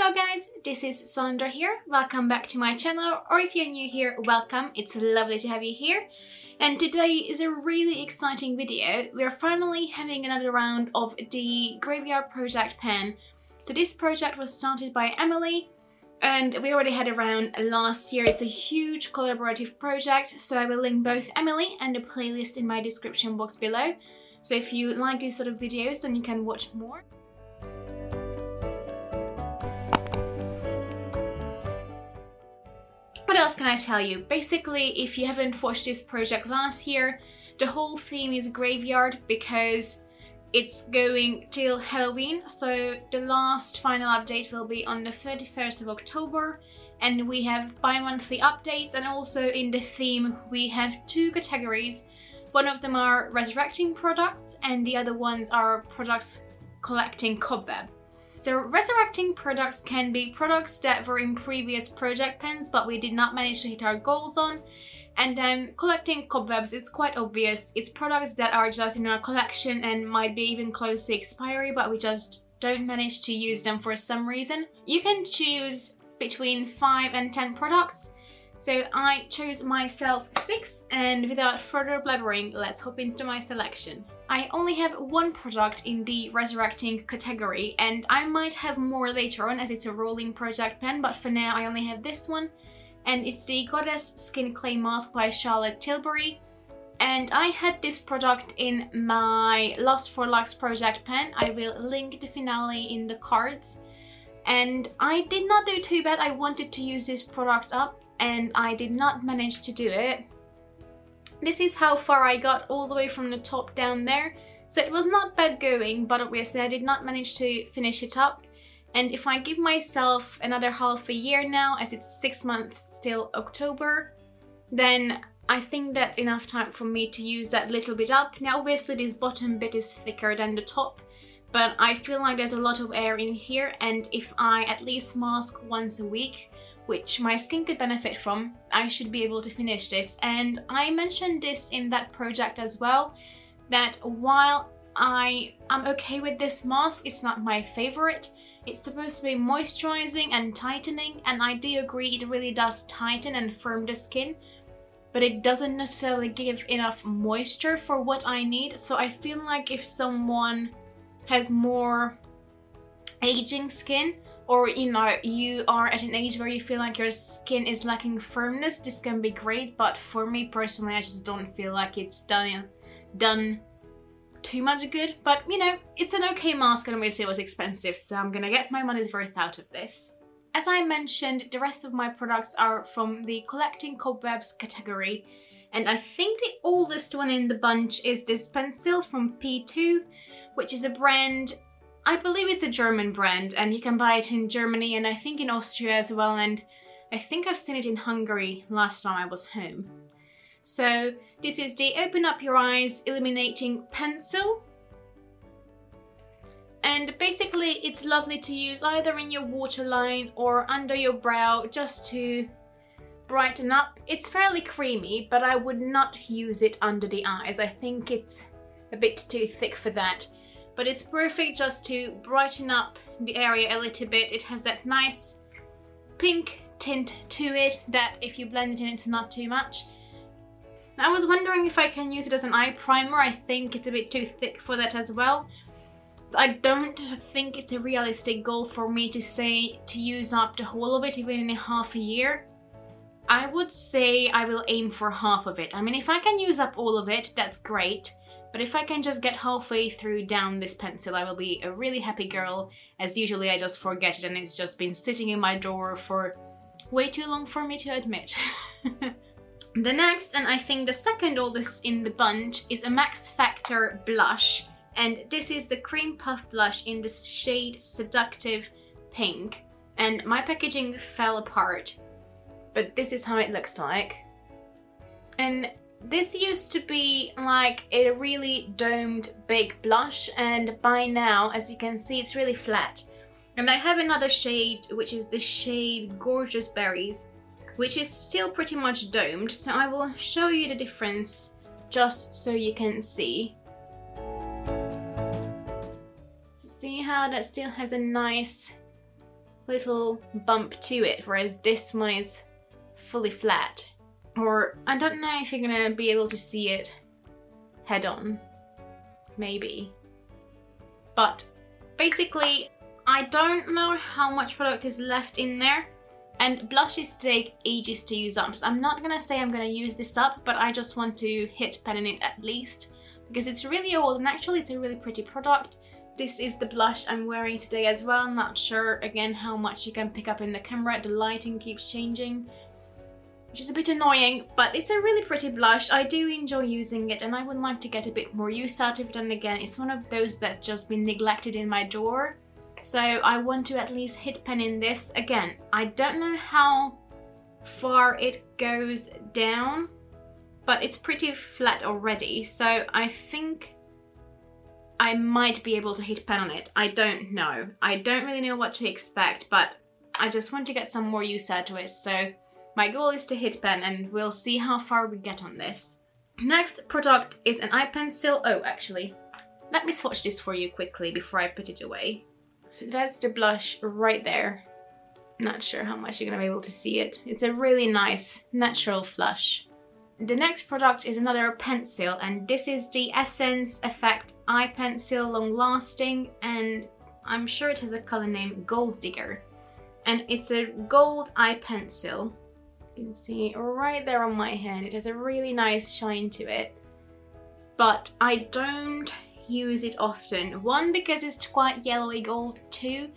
Hello guys, this is Sandra here. Welcome back to my channel, or if you're new here, welcome. It's lovely to have you here. And today is a really exciting video. We're finally having another round of the graveyardprojectpan. So this project was started by Emily and we already had a round last year. It's a huge collaborative project, so I will link both Emily and the playlist in my description box below. So if you like these sort of videos, then you can watch more. What else can I tell you? Basically, if you haven't watched this project last year, the whole theme is graveyard because it's going till Halloween. So the last final update will be on the 31st of October, and we have bi-monthly updates, and also in the theme we have two categories. One of them are resurrecting products and the other ones are products collecting cobweb. So resurrecting products can be products that were in previous project pens but we did not manage to hit our goals on. And then collecting cobwebs, it's quite obvious. It's products that are just in our collection and might be even close to expiry, but we just don't manage to use them for some reason. You can choose between 5 and 10 products. So I chose myself 6, and without further blabbering, let's hop into my selection. I only have one product in the resurrecting category, and I might have more later on as it's a rolling project pen, but for now I only have this one, and it's the Goddess Skin Clay Mask by Tilbury. And I had this product in my Lust for Lux project pen. I will link the finale in the cards. And I did not do too bad. I wanted to use this product up and I did not manage to do it. This is how far I got, all the way from the top down there. So it was not bad going, but obviously I did not manage to finish it up. And if I give myself another half a year now, as it's 6 months till October, then I think that's enough time for me to use that little bit up. Now obviously this bottom bit is thicker than the top, but I feel like there's a lot of air in here, and if I at least mask once a week, which my skin could benefit from, I should be able to finish this. And I mentioned this in that project as well, that while I am okay with this mask, it's not my favorite. It's supposed to be moisturizing and tightening, and I do agree it really does tighten and firm the skin, but it doesn't necessarily give enough moisture for what I need. So I feel like if someone has more aging skin, or you know, you are at an age where you feel like your skin is lacking firmness, this can be great. But for me personally, I just don't feel like it's done too much good. But you know, it's an okay mask, and obviously it was expensive, so I'm gonna get my money's worth out of this. As I mentioned, the rest of my products are from the collecting cobwebs category, and I think the oldest one in the bunch is this pencil from P2, which is a brand, I believe it's a German brand, and you can buy it in Germany and I think in Austria as well, and I think I've seen it in Hungary last time I was home. So this is the Open Up Your Eyes Illuminating Pencil. And basically it's lovely to use either in your waterline or under your brow, just to brighten up. It's fairly creamy, but I would not use it under the eyes. I think it's a bit too thick for that. But it's perfect just to brighten up the area a little bit. It has that nice pink tint to it that if you blend it in, it's not too much. I was wondering if I can use it as an eye primer. I think it's a bit too thick for that as well. I don't think it's a realistic goal for me to say to use up the whole of it even in half a year. I would say I will aim for half of it. I mean, if I can use up all of it, that's great. But if I can just get halfway through down this pencil, I will be a really happy girl, as usually I just forget it and it's just been sitting in my drawer for way too long for me to admit. The next, and I think the second oldest in the bunch, is a Max Factor blush, and this is the Cream Puff blush in the shade Seductive Pink, and my packaging fell apart, but this is how it looks like. And this used to be like a really domed big blush, and by now, as you can see, it's really flat. And I have another shade, which is the shade Gorgeous Berries, which is still pretty much domed, so I will show you the difference just so you can see. So see how that still has a nice little bump to it, whereas this one is fully flat. Or I don't know if you're gonna be able to see it head on, maybe. But basically, I don't know how much product is left in there, and blushes take ages to use up. So I'm not gonna say I'm gonna use this up, but I just want to hit pen in it at least, because it's really old and actually it's a really pretty product. This is the blush I'm wearing today as well. I'm not sure again how much you can pick up in the camera. The lighting keeps changing, which is a bit annoying, but it's a really pretty blush. I do enjoy using it and I would like to get a bit more use out of it, and again it's one of those that's just been neglected in my drawer. So I want to at least hit pen in this. Again, I don't know how far it goes down, but it's pretty flat already, so I think I might be able to hit pen on it. I don't know. I don't really know what to expect, but I just want to get some more use out of it. So my goal is to hit pen and we'll see how far we get on this. Next product is an eye pencil. Oh, actually, let me swatch this for you quickly before I put it away. So that's the blush right there. Not sure how much you're gonna be able to see it. It's a really nice natural flush. The next product is another pencil, and this is the Essence Effect Eye Pencil, long lasting, and I'm sure it has a color name Gold Digger. And it's a gold eye pencil. You can see right there on my hand, it has a really nice shine to it. But I don't use it often. One, because it's quite yellowy gold. Two,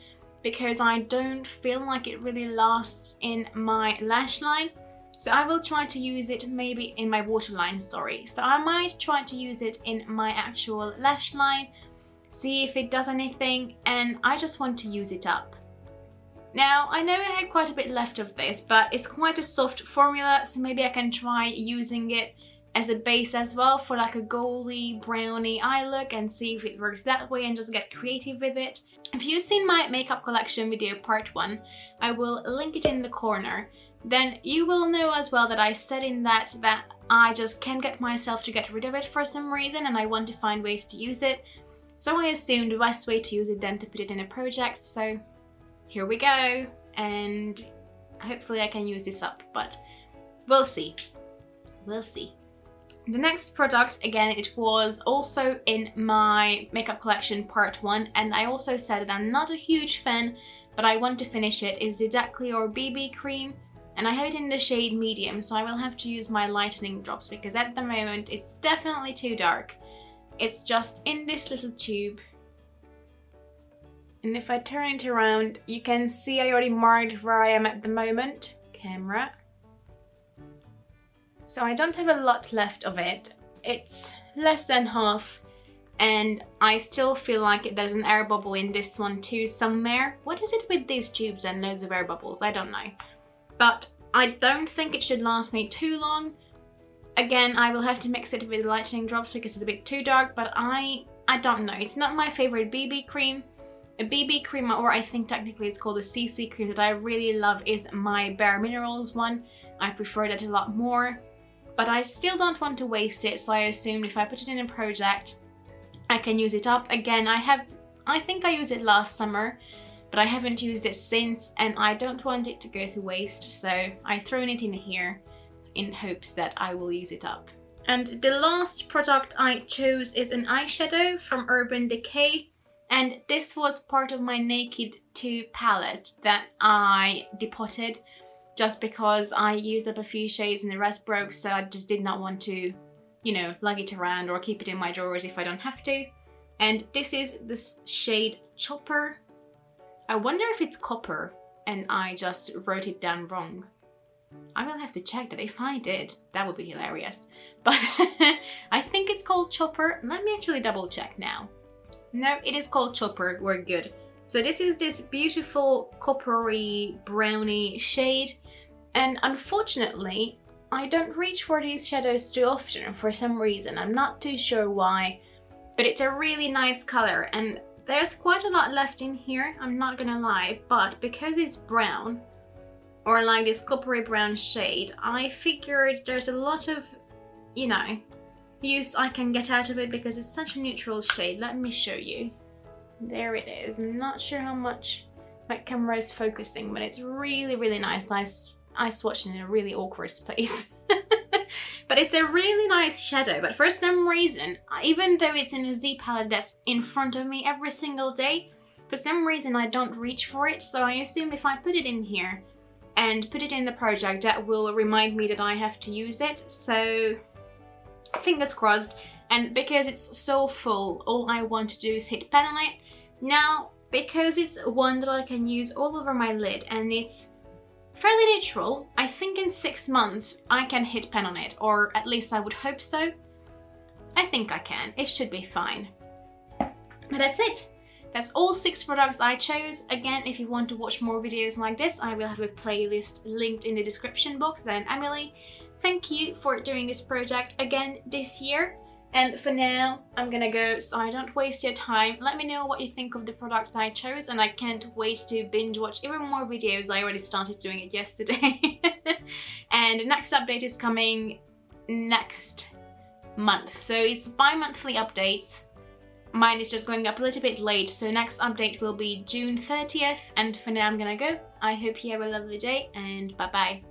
because I don't feel like it really lasts in my lash line. So I will try to use it maybe in my waterline, sorry. So I might try to use it in my actual lash line, see if it does anything, and I just want to use it up. Now, I know I had quite a bit left of this, but it's quite a soft formula, so maybe I can try using it as a base as well for like a goldy browny eye look and see if it works that way and just get creative with it. If you've seen my makeup collection video part 1, I will link it in the corner. Then you will know as well that I said in that I just can't get myself to get rid of it for some reason and I want to find ways to use it. So I assumed the best way to use it then to put it in a project, so here we go, and hopefully I can use this up, but we'll see. We'll see. The next product, again, it was also in my makeup collection part 1, and I also said that I'm not a huge fan, but I want to finish it, is the Decay BB cream, and I have it in the shade medium, so I will have to use my lightening drops because at the moment it's definitely too dark. It's just in this little tube, and if I turn it around, you can see I already marked where I am at the moment. Camera. So I don't have a lot left of it. It's less than half, and I still feel like there's an air bubble in this one too somewhere. What is it with these tubes and loads of air bubbles? I don't know. But I don't think it should last me too long. Again, I will have to mix it with lightening drops because it's a bit too dark, but I don't know. It's not my favorite BB cream. A BB cream, or I think technically it's called a CC cream, that I really love is my Bare Minerals one. I prefer that a lot more. But I still don't want to waste it, so I assumed if I put it in a project, I can use it up. Again, I think I used it last summer, but I haven't used it since, and I don't want it to go to waste, so I've thrown it in here in hopes that I will use it up. And the last product I chose is an eyeshadow from Urban Decay, and this was part of my Naked 2 palette that I depotted, just because I used up a few shades and the rest broke, so I just did not want to, you know, lug it around or keep it in my drawers if I don't have to. And this is the shade Chopper. I wonder if it's copper and I just wrote it down wrong. I will have to check that. If I did, that would be hilarious. But I think it's called Chopper. Let me actually double check now. No, it is called Chopper. We're good. So this is this beautiful coppery brownie shade, and unfortunately I don't reach for these shadows too often for some reason. I'm not too sure why, but it's a really nice color and there's quite a lot left in here, I'm not gonna lie, but because it's brown, or like this coppery brown shade, I figured there's a lot of, you know, use I can get out of it because it's such a neutral shade. Let me show you. There it is. I'm not sure how much My camera is focusing, but it's really nice. I swatched in a really awkward place. But it's a really nice shadow, but for some reason, even though it's in a Z palette that's in front of me every single day, for some reason I don't reach for it, so I assume if I put it in here and put it in the project, that will remind me that I have to use it, so fingers crossed. And because it's so full, all I want to do is hit pen on it. Now, because it's one that I can use all over my lid and it's fairly neutral, I think in 6 months I can hit pen on it, or at least I would hope so. I think I can, it should be fine. But that's it. That's all 6 products I chose. Again, if you want to watch more videos like this, I will have a playlist linked in the description box. Then Emily, thank you for doing this project again this year. And for now, I'm gonna go so I don't waste your time. Let me know what you think of the products I chose, and I can't wait to binge watch even more videos. I already started doing it yesterday. And the next update is coming next month. So it's bi-monthly updates. Mine is just going up a little bit late, so next update will be June 30th. And for now, I'm gonna go. I hope you have a lovely day, and bye-bye.